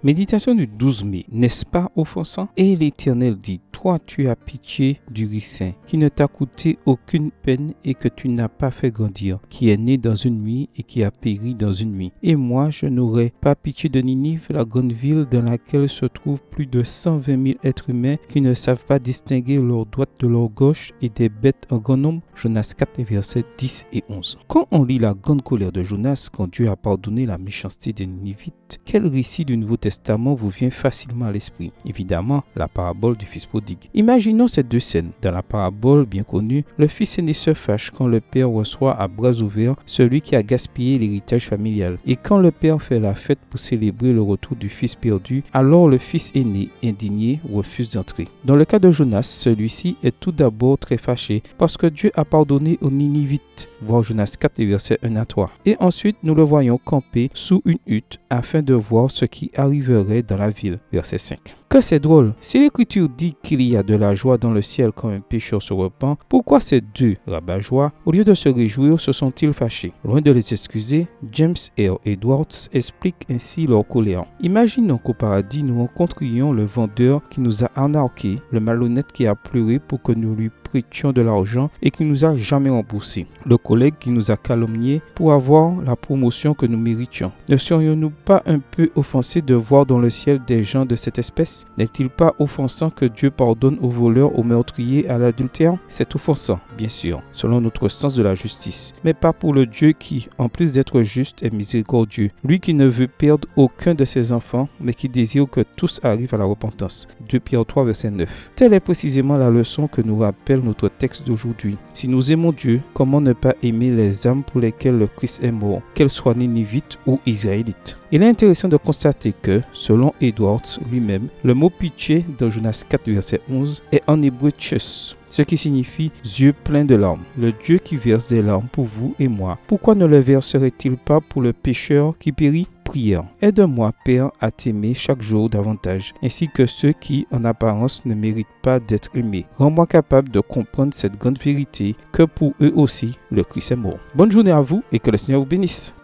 Méditation du 12 mai, n'est-ce pas offensant? Et l'Éternel dit, toi tu as pitié du ricin, qui ne t'a coûté aucune peine et que tu n'as pas fait grandir, qui est né dans une nuit et qui a péri dans une nuit. Et moi je n'aurai pas pitié de Ninive, la grande ville dans laquelle se trouvent plus de 120 000 êtres humains qui ne savent pas distinguer leur droite de leur gauche et des bêtes en grand nombre. Jonas 4, versets 10 et 11. Quand on lit la grande colère de Jonas, quand Dieu a pardonné la méchanceté des Ninivites, quel récit du Nouveau Testament vous vient facilement à l'esprit? Évidemment, la parabole du fils prodigue. Imaginons ces deux scènes. Dans la parabole bien connue, le fils aîné se fâche quand le père reçoit à bras ouverts celui qui a gaspillé l'héritage familial. Et quand le père fait la fête pour célébrer le retour du fils perdu, alors le fils aîné, indigné, refuse d'entrer. Dans le cas de Jonas, celui-ci est tout d'abord très fâché parce que Dieu a pardonné aux Ninivites. Voir Jonas 4, versets 1 à 3. Et ensuite, nous le voyons camper sous une hutte afin de voir ce qui arriverait dans la ville. Verset 5. Que c'est drôle. Si l'Écriture dit qu'il y a de la joie dans le ciel quand un pécheur se repent, pourquoi ces deux rabat-joie, au lieu de se réjouir, se sont-ils fâchés? Loin de les excuser, James R. Edwards explique ainsi leur colère. Imaginons qu'au paradis, nous rencontrions le vendeur qui nous a arnaqués, le malhonnête qui a pleuré pour que nous lui prêtions de l'argent et qui nous a jamais remboursé, le collègue qui nous a calomniés pour avoir la promotion que nous méritions. Ne serions-nous pas un peu offensés de voir dans le ciel des gens de cette espèce? N'est-il pas offensant que Dieu pardonne aux voleurs, aux meurtriers, à l'adultère? C'est offensant, bien sûr, selon notre sens de la justice, mais pas pour le Dieu qui, en plus d'être juste, est miséricordieux. Lui qui ne veut perdre aucun de ses enfants, mais qui désire que tous arrivent à la repentance. 2 Pierre 3, verset 9. Telle est précisément la leçon que nous rappelle notre texte d'aujourd'hui. Si nous aimons Dieu, comment ne pas aimer les âmes pour lesquelles le Christ est mort, qu'elles soient ninivites ou israélites? Il est intéressant de constater que, selon Edwards lui-même, le mot pitié dans Jonas 4, verset 11 est en hébreu tchus, ce qui signifie yeux pleins de larmes. Le Dieu qui verse des larmes pour vous et moi, pourquoi ne le verserait-il pas pour le pécheur qui périt? Prière. Aide-moi, Père, à t'aimer chaque jour davantage, ainsi que ceux qui, en apparence, ne méritent pas d'être aimés. Rends-moi capable de comprendre cette grande vérité que pour eux aussi, le Christ est mort. Bonne journée à vous et que le Seigneur vous bénisse.